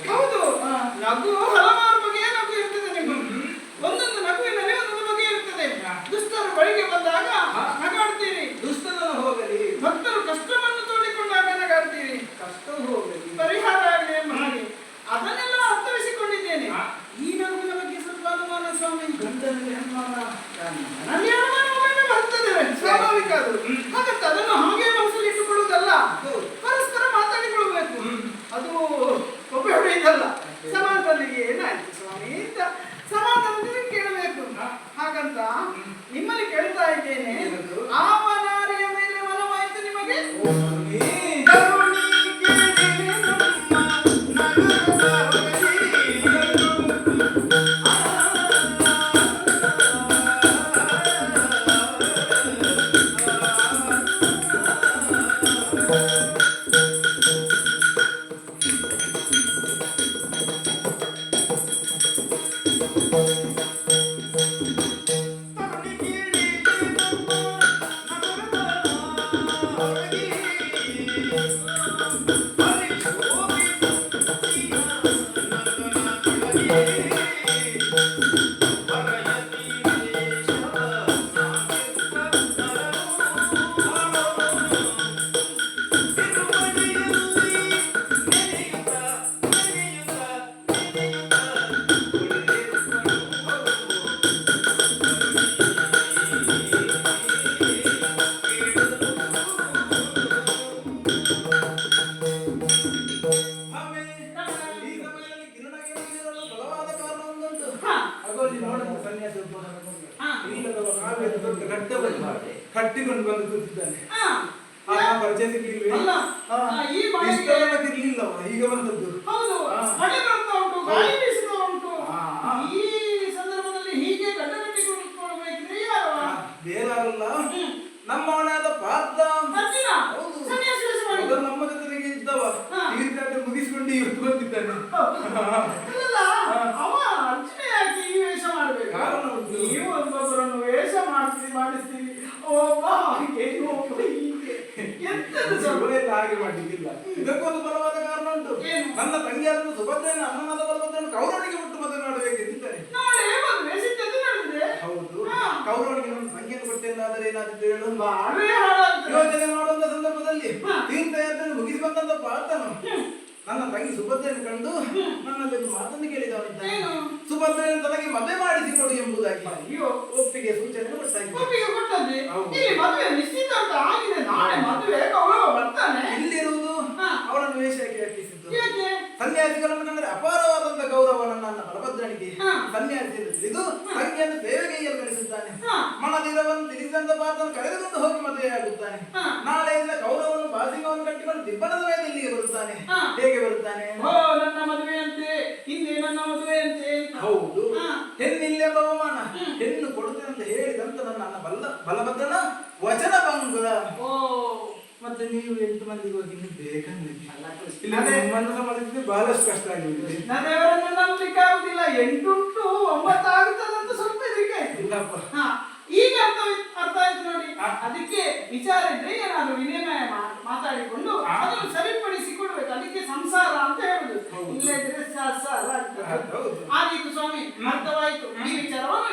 ಹೌದು, ನಗು ಹಲವಾರು ಬಗೆಯ ನಗು ಇರ್ತದೆ. ನಿಮಗೆ ಒಂದೊಂದು ನಗುವಿನಲ್ಲಿ ಒಂದೊಂದು ಬಗೆ ಇರ್ತದೆ. ದುಷ್ಟರು ಬಳಿಗೆ ಬಂದಾಗ ನಗಾಡ್ತೀರಿ, ದುಷ್ಟನ ಹೋಗಲಿ. ಭಕ್ತರು ಕಷ್ಟವನ್ನು ತೋಡಿಕೊಂಡಾಗ ನಗಾಡ್ತೀರಿ. ಕಷ್ಟ ಹೋಗಲಿ, ಪರಿಹಾರ ಆಗಲಿ ಎಂಬ ಹಾಗೆ ಅದನ್ನೆಲ್ಲ ಅರ್ಥವಿಸಿಕೊಂಡಿದ್ದೇನೆ. ಈ ನಗುವಿನ ಬಗ್ಗೆ ಸ್ವಲ್ಪ ಅನುಮಾನ ಸ್ವಾಮಿ. ಗಂಡನಲ್ಲಿ ಅನುಮಾನ, ನನಗೆ ಅನುಮಾನ ಒಮ್ಮೆ ಬರ್ತದೆ, ಸ್ವಾಭಾವಿಕ ಅದು. ಹಾಗಂತ ಅದನ್ನು ಹಾಗೆ ಮನಸ್ಸಲ್ಲಿ ಇಟ್ಟುಕೊಳ್ಳುವುದಲ್ಲ, ಪರಸ್ಪರ ಮಾತಾಡಿಕೊಳ್ಳಬೇಕು. ಅದು ಒಬ್ಬ ಹೊಡೆಯುವುದಲ್ಲ. ಸಮಾಜದಲ್ಲಿ ಏನಾಯ್ತು ಸ್ವಾಮಿ ಅಂತ ಸಮಾಧಾನದಲ್ಲಿ ಕೇಳಬೇಕು. ಹಾಗಂತ ನಿಮ್ಮಲ್ಲಿ ಕೇಳ್ತಾ ಇದ್ದೇನೆ, ಆವನಾರಿಯ ಮೇಲೆ ಮನವಾಯ್ತು ನಿಮಗೆ? ಕಟ್ಟಿಕೊಂಡು ಬಂದು ಕೂತಿದ್ದಾನೆ. ಈಗ ಬಂದದ್ದು. ಬೇರಾರಲ್ಲ, ನಮ್ಮವನಾದ ಪಾರ್ಥ. ನಮ್ಮ ಜೊತೆಗೆ ಇದ್ದವ ತೀರ್ಥಾಟ ಮುಗಿಸಿಕೊಂಡು ಇವತ್ತು ಬಂದಿದ್ದಾನೆ. ವೇಷ ಮಾಡಿಸ್ತೀವಿ. ಹಾಗೆ ಮಾಡಲಿಕ್ಕಿಲ್ಲ. ಇದಕ್ಕೊಂದು ಬಲವಾದ ಕಾರಣ ಉಂಟು. ನನ್ನ ತಂಗಿಯಾದ ಸುಭದ್ರನ ಅಮ್ಮನಾದ ಬಲಭದ್ರನ ಕೌರವನಿಗೆ ಬಿಟ್ಟು ಮದುವೆ ಮಾಡಬೇಕೆಂದಿದ್ದಾರೆ. ಹೌದು, ಕೌರವನಿಗೆ ನನ್ನ ತಂಗಿಯನ್ನು ಕೊಟ್ಟೆಂದಾದರೆ ಏನಾದಿತ್ತು ಹೇಳು? ಯೋಚನೆ ಮಾಡುವ ಸಂದರ್ಭದಲ್ಲಿ ತೀರ್ಥಯಾತ್ರೆ ಮುಗಿಸಿ ಬಂದಂತ ಪಾರ್ಥನು ನನ್ನ ತಂಗಿ ಸುಭದ್ರೆಯನ್ನು ಕಂಡು ನನ್ನಲ್ಲಿ ಒಂದು ಮಾತನ್ನು ಕೇಳಿದವನಿದ್ದಾನೆ. ಸುಭದ್ರೆಯನ್ನು ತನಗೆ ಮದುವೆ ಮಾಡಿಸಿಕೊಡು ಎಂಬುದಾಗಿ ಒಪ್ಪಿಗೆ ಸೂಚನೆ ಇಲ್ಲಿರುವುದು ಅವಳನ್ನು ವೇಷಕ್ಕೆ ಹಾಕಿಸಿದ್ದು. ಸನ್ಯಾಸಿಗಳನ್ನು ಕಂಡರೆ ಅಪಾರವಾದಂತ ಗೌರವ ನನ್ನ ಬಲಭದ್ರನಿಗೆ. ಸನ್ಯಾಸಿಯನ್ನು ತಿಳಿದು ತಂಗಿಯನ್ನು ಸೇವೆಗೈಯಲ್ಲಿ ನಡೆಸುತ್ತಾನೆ. ಮನದಿರವನ್ನು ತಿಳಿಸಿದಂತ ಪಾತ್ರವನ್ನು ಕರೆದುಕೊಂಡು ಹೋಗಿ ಮದುವೆಯಾಗುತ್ತಾನೆ. ನಾಳೆಯಿಂದ ಗೌರವವನ್ನು ಬಾಸಿಂಗವನ್ನು ಕಟ್ಟಿಕೊಂಡು ದಿಬ್ಬಣದ ಮೇಲೆ ಇಲ್ಲಿಗೆ ಬರುತ್ತಾನೆ. ಹೇಗೆ ಬರುತ್ತಾನೆ? ನನ್ನ ಮದುವೆಯಂತೆ, ಹಿಂದೆ ನನ್ನ ಮದುವೆಯಂತೆ. ಹೌದು, ಹೆಣ್ಣಿಲ್ಲೆಂಬ ಅವಮಾನ. ಹೆಣ್ಣು ಕೊಡುತ್ತೇನೆ ಅಂತ ಹೇಳಿದಂತ ನನ್ನ ಬಲಭದ್ರನ ವಚನ ಭಂಗ. ಮತ್ತೆ ನೀವು 8 ಮಂದಿಗೆ ಹೋಗಿ ಬೇಕಂದ್ರೆ ಬಹಳಷ್ಟು ಕಷ್ಟ ಆಗಿದೆ. ನನ್ನವರನ್ನು ನಂಬಲಿಕ್ಕೆ ಆಗುದಿಲ್ಲ. 8 ಉಂಟು 9 ಆಗುತ್ತದಂತ ಸ್ವಲ್ಪ ಇದಕ್ಕೆ ಇಲ್ಲಪ್ಪ. ಈಗ ಅರ್ಥ ಆಯ್ತು ನೋಡಿ. ಅದಕ್ಕೆ ವಿಚಾರ ಇದ್ರೆ ಏನಾದ್ರು ವಿನಿಮಯ ಮಾತಾಡಿಕೊಂಡು ಅದನ್ನು ಸರಿಪಡಿಸಿಕೊಡ್ಬೇಕು. ಅದಕ್ಕೆ ಸಂಸಾರ ಅಂತ ಹೇಳುದು. ಇಲ್ಲದ್ರೆ ಆದೀತು ಸ್ವಾಮಿ, ಅರ್ಥವಾಯ್ತು. ಈ ವಿಚಾರವನ್ನು